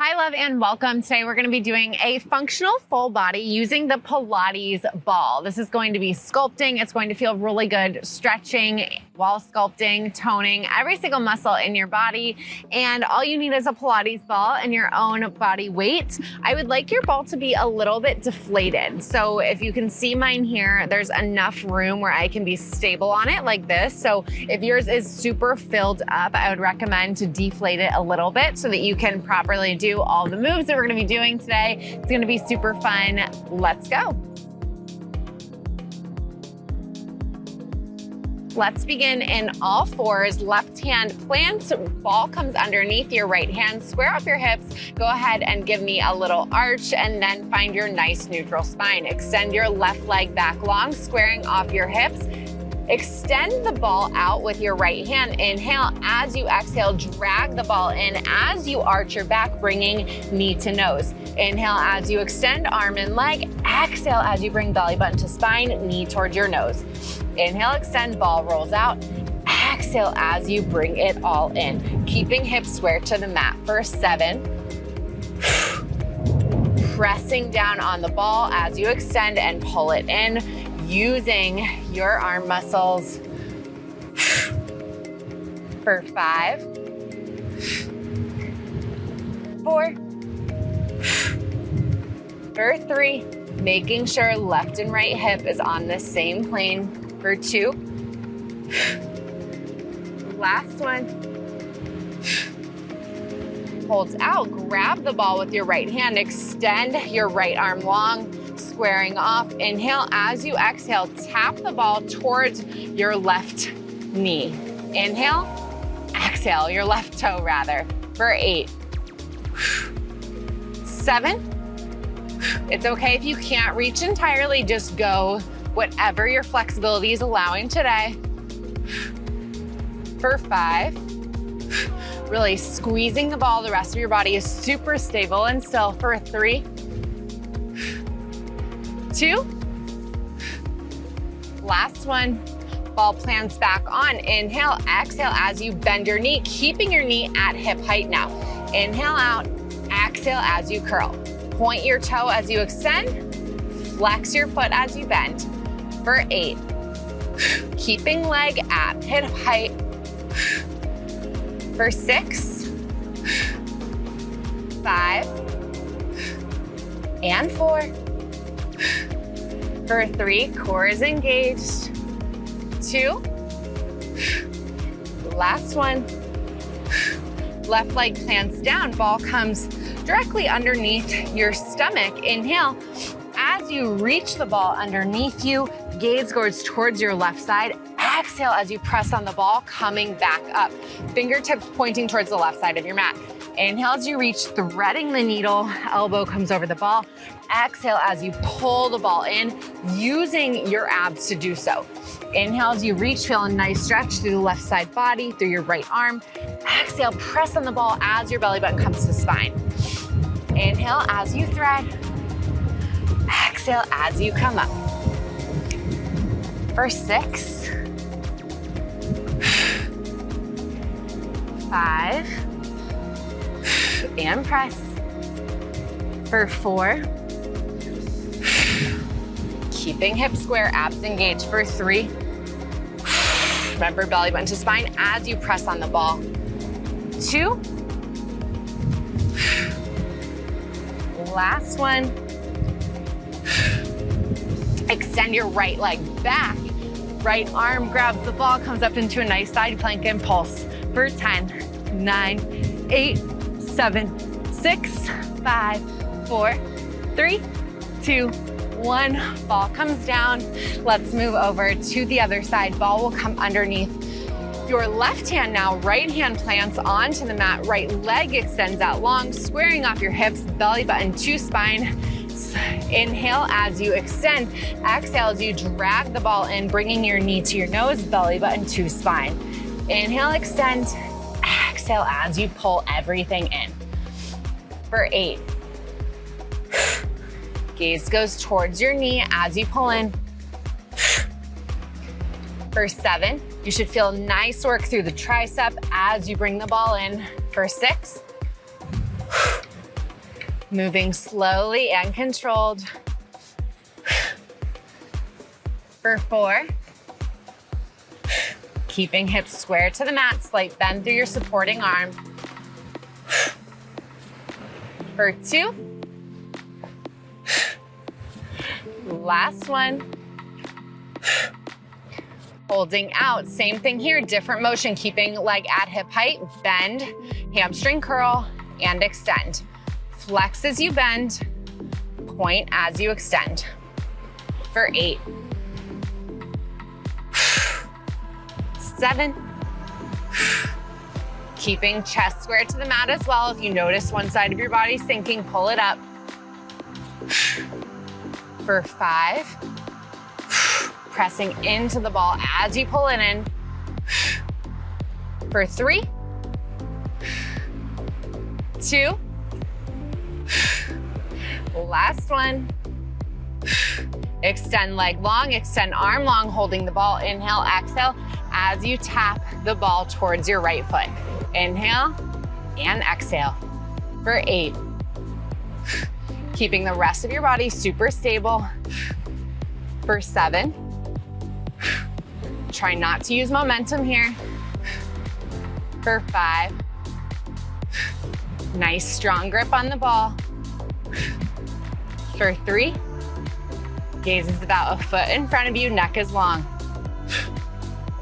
Hi, love, and welcome. Today we're going to be doing a functional full body using the Pilates ball. This is going to be sculpting. It's going to feel really good, stretching while sculpting, toning every single muscle in your body. And all you need is a Pilates ball and your own body weight. I would like your ball to be a little bit deflated. So if you can see mine here, there's enough room where I can be stable on it like this. So if yours is super filled up, I would recommend to deflate it a little bit so that you can properly do all the moves that we're gonna be doing today. It's gonna be super fun. Let's go. Let's begin in all fours. Left hand plants, ball comes underneath your right hand. Square up your hips. Go ahead and give me a little arch and then find your nice neutral spine. Extend your left leg back long, squaring off your hips. Extend the ball out with your right hand. Inhale. As you exhale, drag the ball in as you arch your back, bringing knee to nose. Inhale as you extend arm and leg. Exhale as you bring belly button to spine, knee towards your nose. Inhale, extend, ball rolls out. Exhale as you bring it all in. Keeping hips square to the mat for 7. Pressing down on the ball as you extend and pull it in. Using your arm muscles for 5, 4, for 3, making sure left and right hip is on the same plane for 2, last one, holds out, grab the ball with your right hand, extend your right arm long, squaring off. Inhale as you exhale, tap the ball towards your left knee. Inhale, exhale, your left toe rather, for 8, 7. It's okay if you can't reach entirely, just go whatever your flexibility is allowing today. For 5, really squeezing the ball, the rest of your body is super stable and still. For 3, 2, last one, ball plants back on. Inhale, exhale as you bend your knee, keeping your knee at hip height now. Inhale out, exhale as you curl. Point your toe as you extend, flex your foot as you bend. For 8, keeping leg at hip height. For 6, 5, and 4. For 3, core is engaged. 2, last one. Left leg plants down, ball comes directly underneath your stomach. Inhale, as you reach the ball underneath you, gaze goes towards your left side. Exhale as you press on the ball, coming back up. Fingertips pointing towards the left side of your mat. Inhale as you reach, threading the needle, elbow comes over the ball. Exhale as you pull the ball in, using your abs to do so. Inhale as you reach, feel a nice stretch through the left side body, through your right arm. Exhale, press on the ball as your belly button comes to spine. Inhale as you thread. Exhale as you come up. For 6, 5, and press. For 4, keeping hips square, abs engaged. For 3, remember belly button to spine as you press on the ball. 2, last one. Extend your right leg back. Right arm grabs the ball, comes up into a nice side plank and pulse. For 10, 9, 8, 7, 6, 5, 4, 3, 2, 1. Ball comes down. Let's move over to the other side. Ball will come underneath your left hand now. Right hand plants onto the mat. Right leg extends out long, squaring off your hips, belly button to spine. Inhale as you extend. Exhale as you drag the ball in, bringing your knee to your nose, belly button to spine. Inhale, extend. Exhale as you pull everything in. For 8. Gaze goes towards your knee as you pull in. For 7, you should feel nice work through the tricep as you bring the ball in. For 6, Moving slowly and controlled. For 4. Keeping hips square to the mat, slight bend through your supporting arm. For 2. Last one. Holding out, same thing here, different motion, keeping leg at hip height, bend, hamstring curl, and extend. Flex as you bend, point as you extend. For 8. 7. Keeping chest square to the mat as well. If you notice one side of your body sinking, pull it up. For 5. Pressing into the ball as you pull it in. For 3. 2. Last one. Extend leg long, extend arm long, holding the ball. Inhale, exhale, as you tap the ball towards your right foot. Inhale and exhale. For 8. Keeping the rest of your body super stable. For 7. Try not to use momentum here. For 5. Nice strong grip on the ball. For 3. Gaze is about a foot in front of you, neck is long.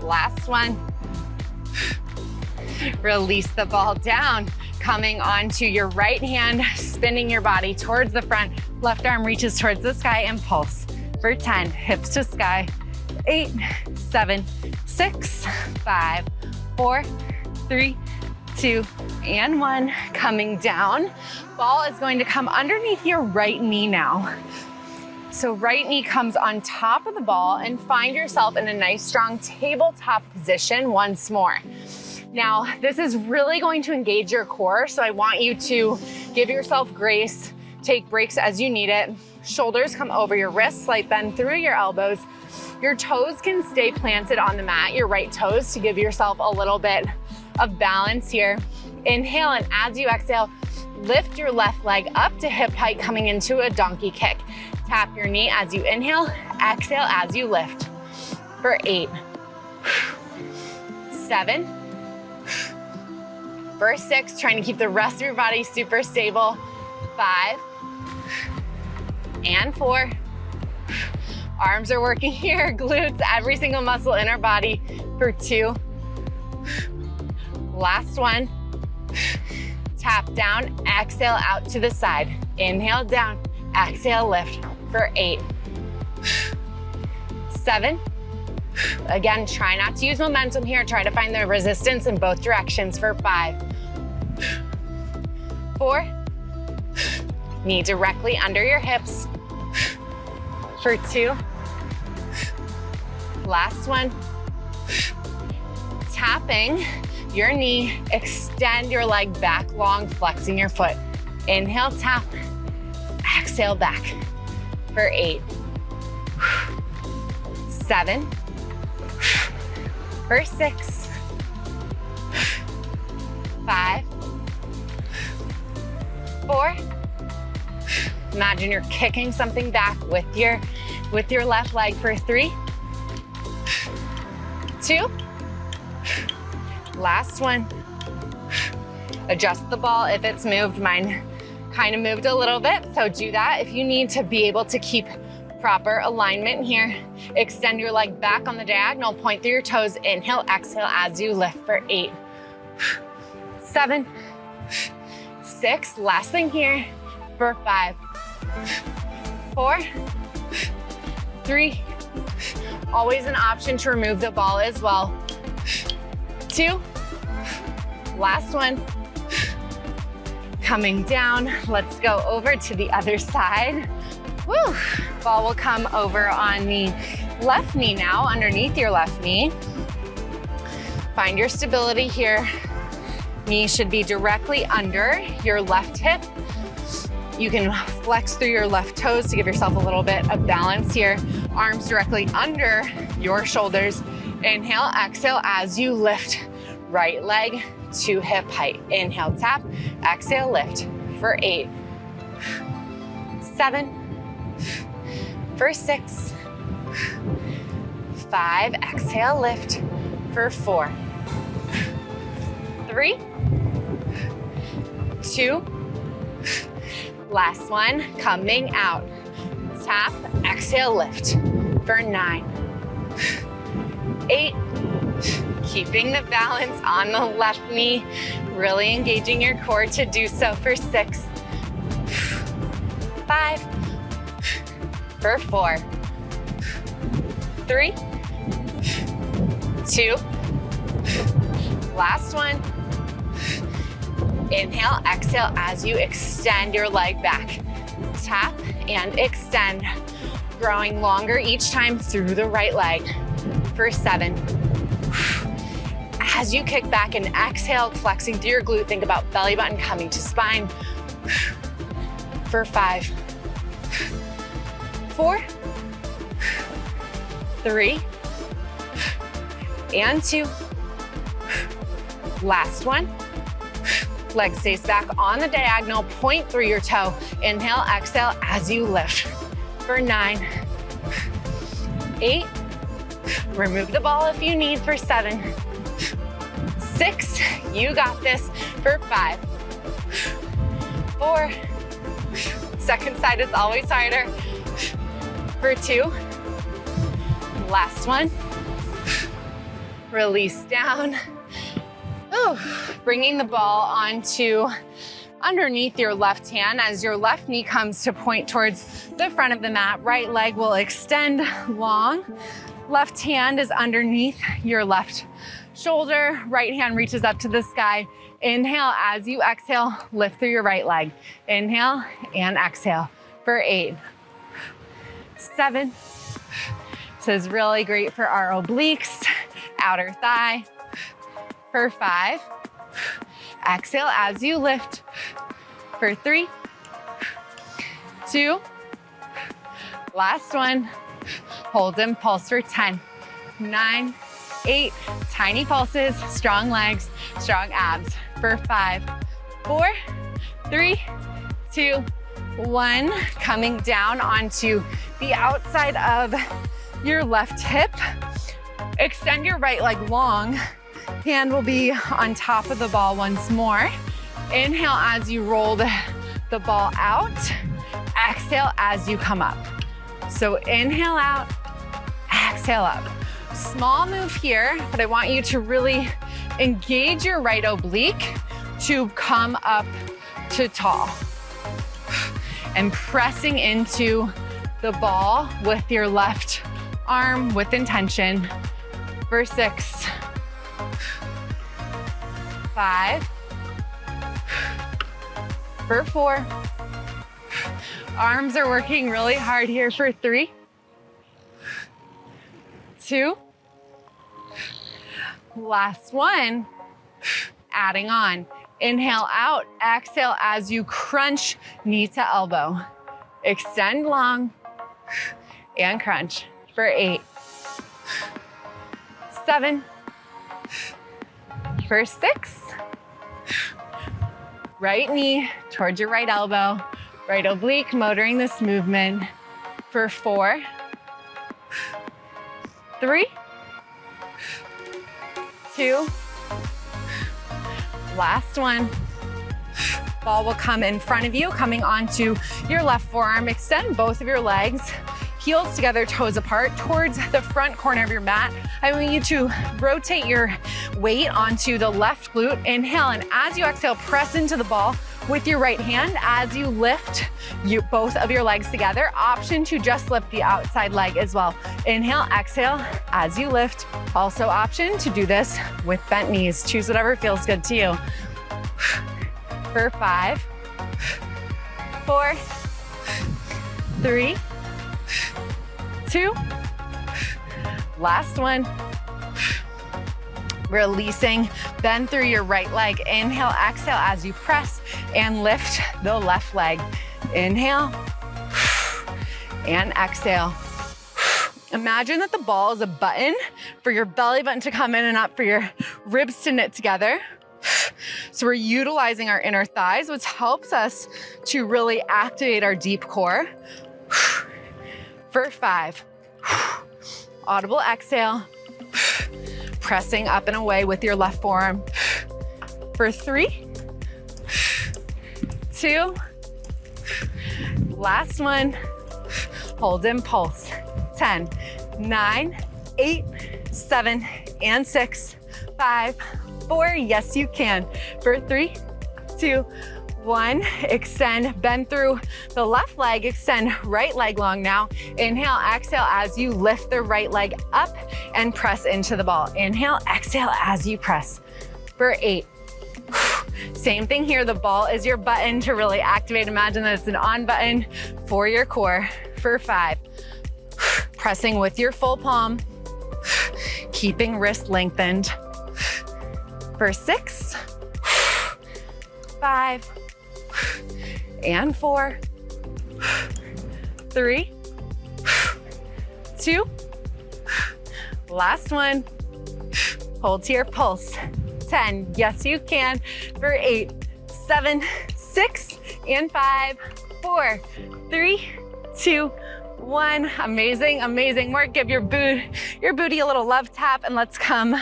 Last one. Release the ball down, coming onto your right hand, spinning your body towards the front. Left arm reaches towards the sky and pulse. For 10, hips to sky. 8, 7, 6, 5, 4, 3, 2, and 1. Coming down. Ball is going to come underneath your right knee now. So right knee comes on top of the ball and find yourself in a nice strong tabletop position once more. Now, this is really going to engage your core, so I want you to give yourself grace, take breaks as you need it. Shoulders come over your wrists, slight bend through your elbows. Your toes can stay planted on the mat, your right toes, to give yourself a little bit of balance here. Inhale, and as you exhale, lift your left leg up to hip height, coming into a donkey kick. Tap your knee as you inhale, exhale as you lift. For 8, 7, for 6, trying to keep the rest of your body super stable. 5, and 4. Arms are working here, glutes, every single muscle in our body. For 2, last one. Tap down, exhale out to the side. Inhale down, exhale lift. For 8, 7. Again, try not to use momentum here. Try to find the resistance in both directions. For 5, 4. Knee directly under your hips. For 2. Last one. Tapping your knee, extend your leg back long, flexing your foot. Inhale, tap, exhale back. For 8, 7, for 6, 5, 4. Imagine you're kicking something back with your left leg. For 3, 2, last one. Adjust the ball if it's moved. Mine kind of moved a little bit, so do that if you need to be able to keep proper alignment here. Extend your leg back on the diagonal, point through your toes. Inhale, exhale as you lift. For 8, 7, 6, last thing here. For 5, 4, 3, always an option to remove the ball as well. 2, last one. Coming down, let's go over to the other side. Woo! Ball will come over on the left knee now, underneath your left knee. Find your stability here. Knee should be directly under your left hip. You can flex through your left toes to give yourself a little bit of balance here. Arms directly under your shoulders. Inhale, exhale as you lift. Right leg to hip height. Inhale, tap, exhale, lift. For 8, 7, for 6, 5, exhale, lift, for 4, 3, 2, last one, coming out. Tap, exhale, lift, for 9, 8, keeping the balance on the left knee, really engaging your core to do so, for 6, 5, for 4, 3, 2, last one. Inhale, exhale as you extend your leg back. Tap and extend, growing longer each time through the right leg, for 7. As you kick back and exhale, flexing through your glute, think about belly button coming to spine, for 5, 4, 3, and 2. Last one. Leg stays back on the diagonal, point through your toe. Inhale, exhale as you lift, for 9, 8, remove the ball if you need, for 7, 6, you got this, for 5, 4, second side is always harder, for 2, last one, release down. Ooh. Bringing the ball onto underneath your left hand as your left knee comes to point towards the front of the mat. Right leg will extend long. Left hand is underneath your left shoulder. Right hand reaches up to the sky. Inhale as you exhale, lift through your right leg. Inhale and exhale, for 8, 7. This is really great for our obliques, outer thigh, for 5. Exhale as you lift, for 3, 2, last one. Hold and pulse for 10, 9, 8, tiny pulses, strong legs, strong abs, for 5, 4, 3, 2, 1. Coming down onto the outside of your left hip. Extend your right leg long. Hand will be on top of the ball once more. Inhale as you roll the ball out. Exhale as you come up. So inhale out, exhale up. Small move here, but I want you to really engage your right oblique to come up to tall. And pressing into the ball with your left arm with intention, for 6, 5, for 4. Arms are working really hard here, for 3, 2, last one. Adding on. Inhale out, exhale as you crunch knee to elbow. Extend long and crunch, for 8, 7, for 6. Right knee towards your right elbow, right oblique motoring this movement, for 4, 3, 2, last one. Ball will come in front of you, coming onto your left forearm. Extend both of your legs, heels together, toes apart, towards the front corner of your mat. I want you to rotate your weight onto the left glute. Inhale, and as you exhale, press into the ball with your right hand. As you lift both of your legs together, option to just lift the outside leg as well. Inhale, exhale, as you lift. Also option to do this with bent knees. Choose whatever feels good to you. For 5, 4, 3, 2, last one. Releasing, bend through your right leg. Inhale, exhale as you press and lift the left leg. Inhale and exhale. Imagine that the ball is a button for your belly button to come in and up, for your ribs to knit together. So we're utilizing our inner thighs, which helps us to really activate our deep core. For 5, audible exhale, pressing up and away with your left forearm. For 3, 2, last one, hold and pulse. 10, 9, 8, 7, and 6, 5, 4, yes you can. For 3, 2, 1, extend, bend through the left leg, extend right leg long now. Inhale, exhale as you lift the right leg up and press into the ball. Inhale, exhale as you press. For 8, same thing here, the ball is your button to really activate. Imagine that it's an on button for your core. For 5, pressing with your full palm, keeping wrist lengthened. For 6, 5, and 4, 3, 2, last one, hold to your pulse. 10, yes you can. For 8, 7, 6, and 5, 4, 3, 2, 1. Amazing, amazing work. Give your booty a little love tap, and let's come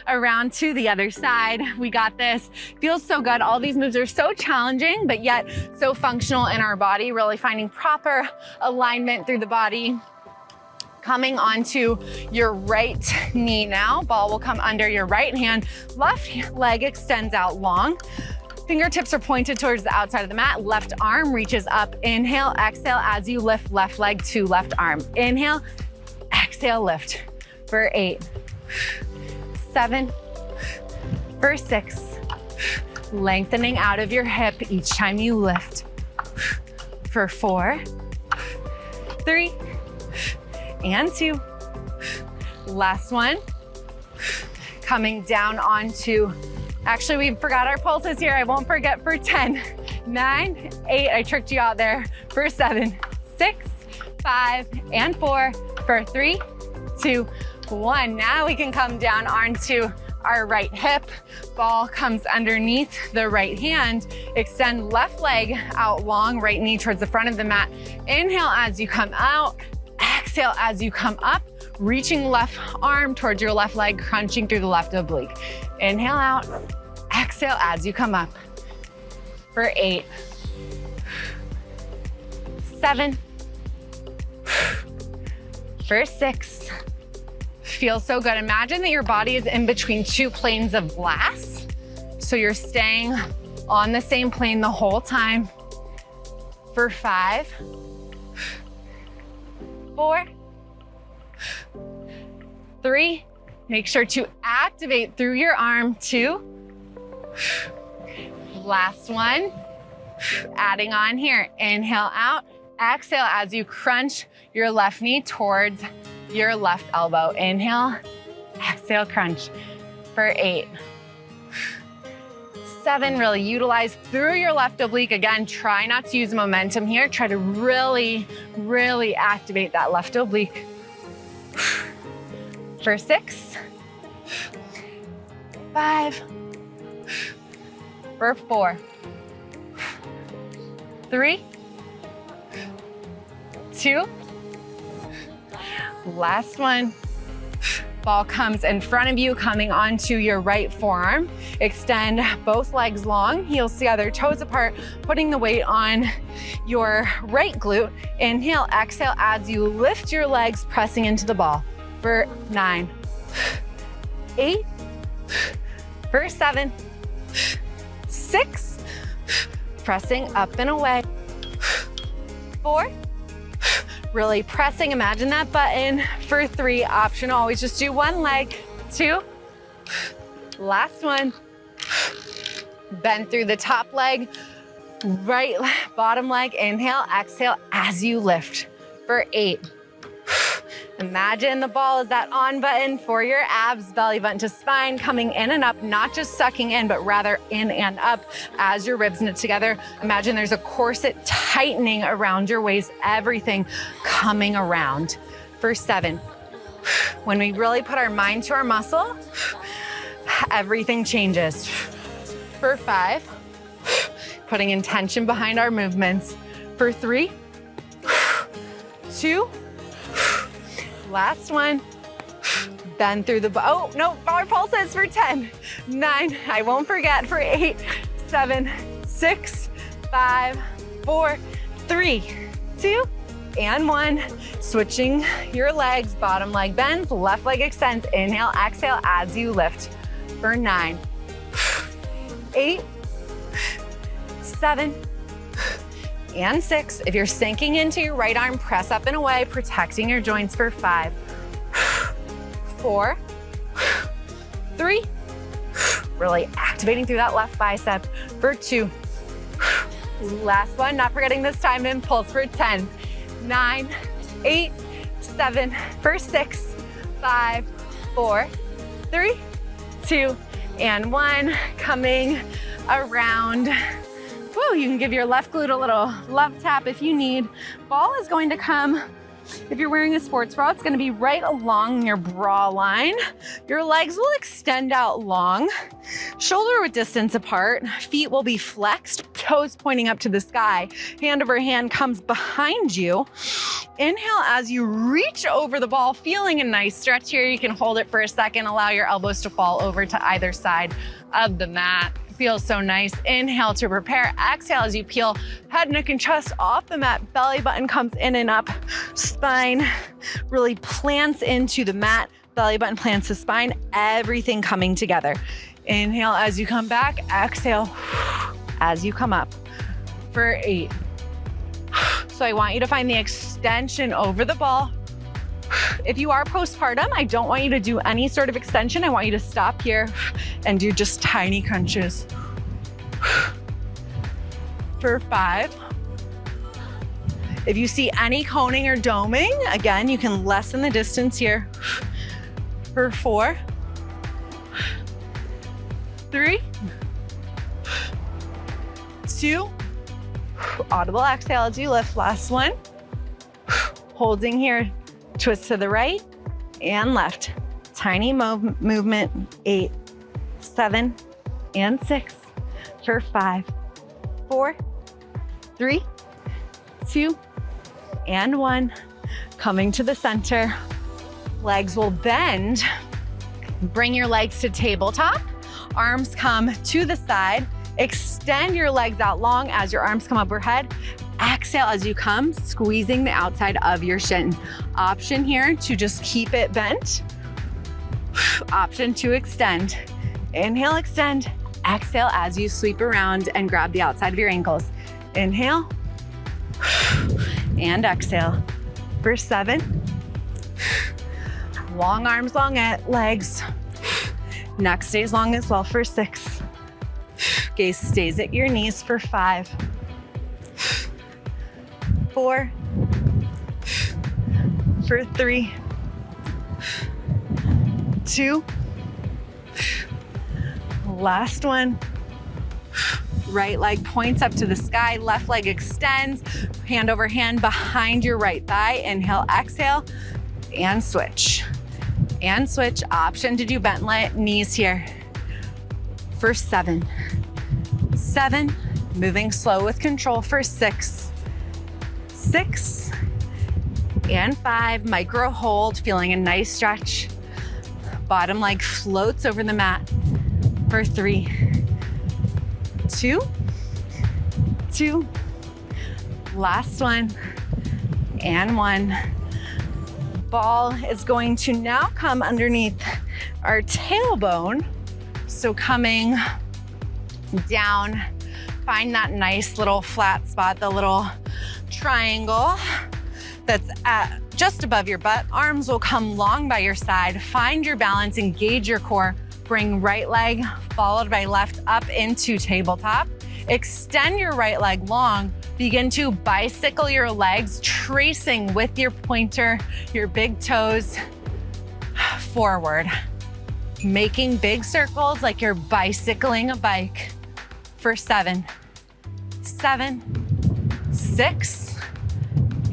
around to the other side. We got this. Feels so good. All these moves are so challenging, but yet so functional in our body, really finding proper alignment through the body. Coming onto your right knee now. Ball will come under your right hand. Left leg extends out long. Fingertips are pointed towards the outside of the mat. Left arm reaches up. Inhale, exhale as you lift left leg to left arm. Inhale, exhale, lift. For 8, 7, for 6, lengthening out of your hip each time you lift. For 4, 3, and 2. Last one. Coming down onto, actually we forgot our pulses here. I won't forget. For 10, 9, 8, I tricked you out there. For 7, 6, 5, and 4. For 3, 2, 1. Now we can come down onto our right hip. Ball comes underneath the right hand. Extend left leg out long, right knee towards the front of the mat. Inhale as you come out. Exhale as you come up, reaching left arm towards your left leg, crunching through the left oblique. Inhale out, exhale as you come up. For 8, 7, for 6. Feels so good. Imagine that your body is in between 2 planes of glass. So you're staying on the same plane the whole time. For 5, 4, 3, make sure to activate through your arm. 2, last one, adding on here. Inhale out, exhale as you crunch your left knee towards your left elbow. Inhale, exhale, crunch. For 8, 7, really utilize through your left oblique. Again, try not to use momentum here. Try to really, really activate that left oblique. For 6, 5, for 4, 3, 2, last one. Ball comes in front of you, coming onto your right forearm. Extend both legs long, heels together, toes apart, putting the weight on your right glute. Inhale, exhale as you lift your legs, pressing into the ball. For 9, 8, for 7, 6, pressing up and away. 4, really pressing, imagine that button. For 3, optional, always just do one leg. 2, last one. Bend through the top leg, right bottom leg. Inhale, exhale as you lift. For 8, imagine the ball is that on button for your abs, belly button to spine, coming in and up, not just sucking in, but rather in and up as your ribs knit together. Imagine there's a corset tightening around your waist, everything coming around. For 7, when we really put our mind to our muscle, everything changes. For 5, putting intention behind our movements. For 3, 2, last one. Bend through the, oh no, our pulses for 10, 9, I won't forget, for 8, 7, 6, 5, 4, 3, 2, and 1. Switching your legs, bottom leg bends, left leg extends. Inhale, exhale as you lift. For 9, 8, 7, and 6. If you're sinking into your right arm, press up and away, protecting your joints. For 5, 4, 3, really activating through that left bicep. For 2, last one, not forgetting this time, impulse. For 10, 9, 8, 7, for 6, 5, 4, 3, 2, and 1. Coming around. Woo, you can give your left glute a little love tap if you need. Ball is going to come, if you're wearing a sports bra, it's gonna be right along your bra line. Your legs will extend out long, shoulder width distance apart, feet will be flexed, toes pointing up to the sky, hand over hand comes behind you. Inhale as you reach over the ball, feeling a nice stretch here. You can hold it for a second, allow your elbows to fall over to either side of the mat. Feels so nice. Inhale to prepare. Exhale as you peel head, neck, and chest off the mat. Belly button comes in and up. Spine really plants into the mat. Belly button plants the spine. Everything coming together. Inhale as you come back. Exhale as you come up. For 8. So I want you to find the extension over the ball. If you are postpartum, I don't want you to do any sort of extension. I want you to stop here and do just tiny crunches. For 5. If you see any coning or doming, again, you can lessen the distance here. For 4, 3, 2, audible exhale as you lift. Last one. Holding here. Twist to the right and left. Tiny movement. 8, 7, and 6. For 5, 4, 3, 2, and 1. Coming to the center. Legs will bend. Bring your legs to tabletop. Arms come to the side. Extend your legs out long as your arms come overhead. Exhale as you come, squeezing the outside of your shins. Option here to just keep it bent. Option to extend. Inhale, extend. Exhale as you sweep around and grab the outside of your ankles. Inhale and exhale. For 7. Long arms, long legs. Neck stays long as well. For 6. Gaze stays at your knees. For 5. 4. For 3. 2. Last one. Right leg points up to the sky, left leg extends, hand over hand behind your right thigh. Inhale, exhale, and switch. And switch. Option to do bent knees here. For 7. 7. Moving slow with control. For 6. 6. And 5. Micro hold, feeling a nice stretch. Bottom leg floats over the mat. For 3. 2. 2. Last one. And 1. Ball is going to now come underneath our tailbone. So coming down, find that nice little flat spot, the little triangle that's at just above your butt. Arms will come long by your side. Find your balance, engage your core. Bring right leg followed by left up into tabletop. Extend your right leg long. Begin to bicycle your legs, tracing with your pointer, your big toes forward. Making big circles like you're bicycling a bike. For 7. 7. 6.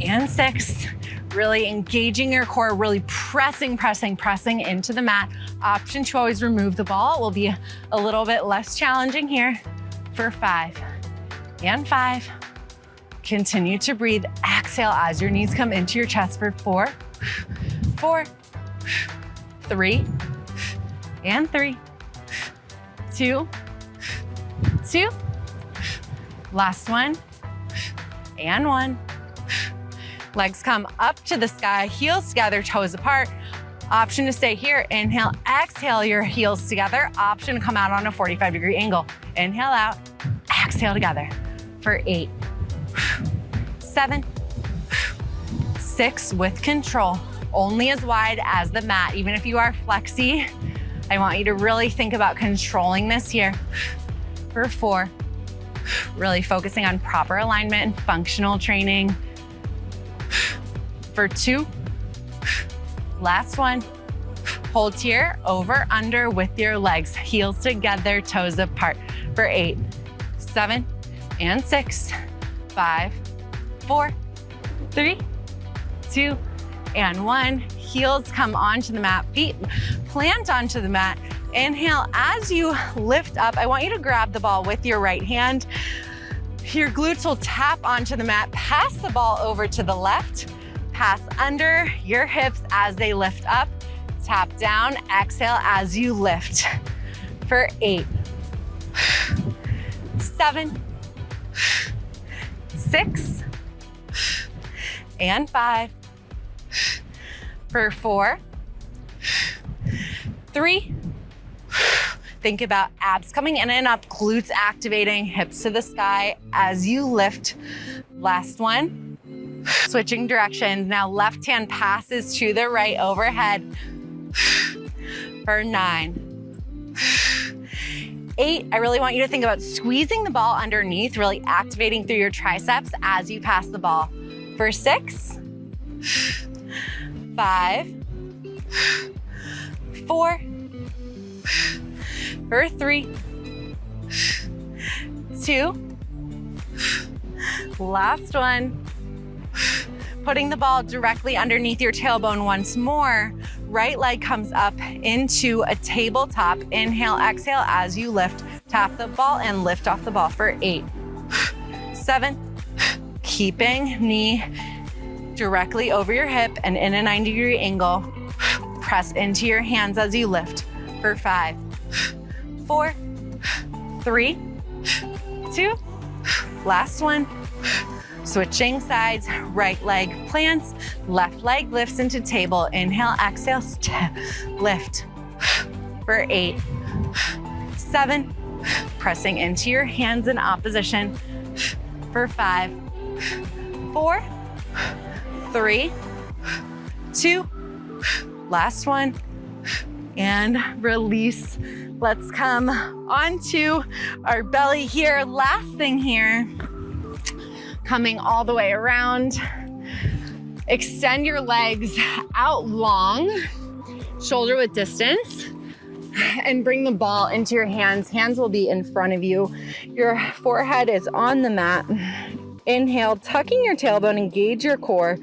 And 6. Really engaging your core, really pressing into the mat. Option to always remove the ball. It will be a little bit less challenging here for 5 and 5. Continue to breathe. Exhale as your knees come into your chest for 4, 4, 3, and 3, 2, 2. Last one, and 1. Legs come up to the sky, heels together, toes apart. Option to stay here. Inhale, exhale your heels together. Option to come out on a 45-degree angle. Inhale out, exhale together for 8, 7, 6 with control. Only as wide as the mat. Even if you are flexy, I want you to really think about controlling this here for 4. Really focusing on proper alignment and functional training for 2. Last one. Hold here, over, under with your legs. Heels together, toes apart for 8, 7, and 6, 5, 4, 3, 2, and 1. Heels come onto the mat, feet plant onto the mat. Inhale, as you lift up, I want you to grab the ball with your right hand. Your glutes will tap onto the mat, pass the ball over to the left, pass under your hips as they lift up, tap down, exhale as you lift for 8, 7, 6, and 5, for 4, 3, think about abs coming in and up, glutes activating, hips to the sky as you lift. Last one. Switching directions. Now left hand passes to the right overhead for 9, 8. I really want you to think about squeezing the ball underneath, really activating through your triceps as you pass the ball for 6, 5, 4, for 3, 2, last one. Putting the ball directly underneath your tailbone once more. Right leg comes up into a tabletop. Inhale, exhale as you lift. Tap the ball and lift off the ball for 8, 7. Keeping knee directly over your hip and in a 90-degree angle. Press into your hands as you lift for 5, 4, 3, 2. Last one. Switching sides, right leg plants, left leg lifts into table. Inhale, exhale, lift for 8, 7. Pressing into your hands in opposition for 5, 4, 3, 2. Last one. And release. Let's come onto our belly here. Last thing here. Coming all the way around. Extend your legs out long, shoulder width distance, and bring the ball into your hands. Hands will be in front of you. Your forehead is on the mat. Inhale, tucking your tailbone, engage your core.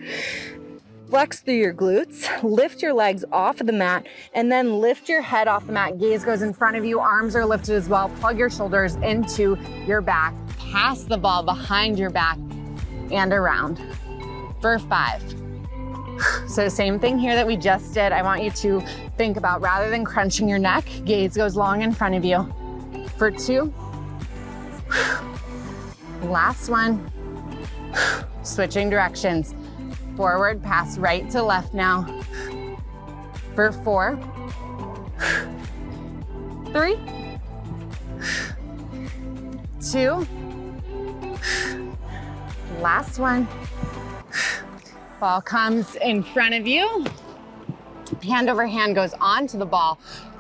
Flex through your glutes, lift your legs off of the mat, and then lift your head off the mat. Gaze goes in front of you, arms are lifted as well. Plug your shoulders into your back. Pass the ball behind your back and around for 5. So same thing here that we just did. I want you to think about, rather than crunching your neck, gaze goes long in front of you for 2. Last one. Switching directions. Forward, pass right to left now for 4, 3, 2. Last one. Ball comes in front of you. Hand over hand goes onto the ball.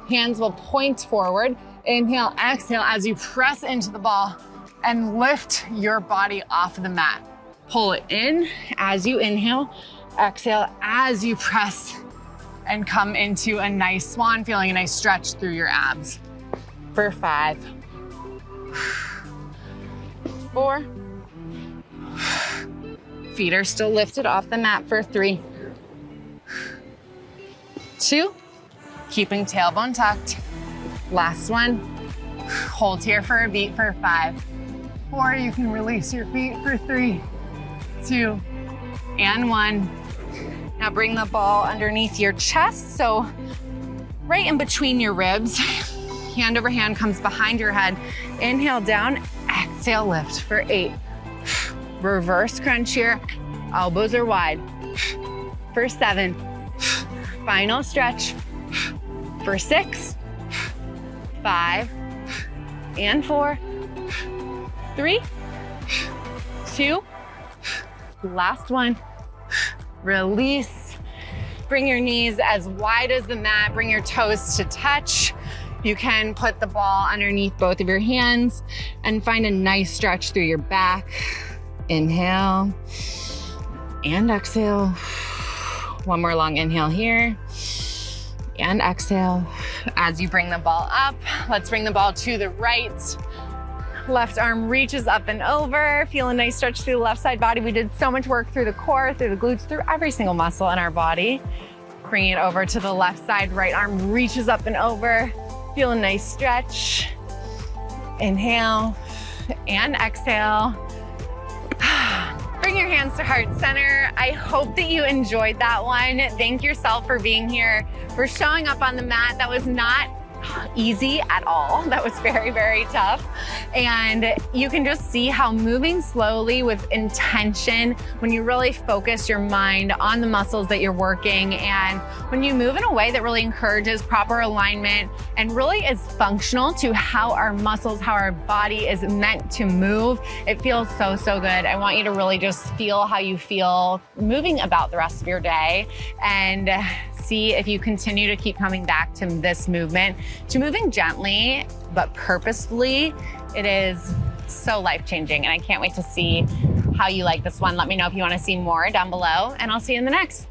Hands will point forward. Inhale, exhale as you press into the ball and lift your body off of the mat. Pull it in as you inhale. Exhale as you press and come into a nice swan, feeling a nice stretch through your abs for 5, 4. Feet are still lifted off the mat for 3, 2. Keeping tailbone tucked. Last one. Hold here for a beat for 5, 4. You can release your feet for 3, 2, and 1. Now bring the ball underneath your chest, so right in between your ribs. Hand over hand comes behind your head. Inhale down, exhale lift for 8. Reverse crunch here. Elbows are wide. For 7. Final stretch. For 6, 5, and 4, 3, 2, last one. Release. Bring your knees as wide as the mat. Bring your toes to touch. You can put the ball underneath both of your hands and find a nice stretch through your back. Inhale and exhale. One more long inhale here and exhale. As you bring the ball up, let's bring the ball to the right. Left arm reaches up and over. Feel a nice stretch through the left side body. We did so much work through the core, through the glutes, through every single muscle in our body. Bring it over to the left side. Right arm reaches up and over. Feel a nice stretch. Inhale and exhale. Bring your hands to heart center. I hope that you enjoyed that one. Thank yourself for being here, for showing up on the mat. That was not easy at all. That was very, very tough. And you can just see how moving slowly with intention, when you really focus your mind on the muscles that you're working, and when you move in a way that really encourages proper alignment and really is functional to how our muscles, how our body is meant to move, it feels so, so good. I want you to really just feel how you feel moving about the rest of your day, and see if you continue to keep coming back to this movement, to moving gently but purposefully. It is so life-changing, and I can't wait to see how you like this one. Let me know if you want to see more down below, and I'll see you in the next.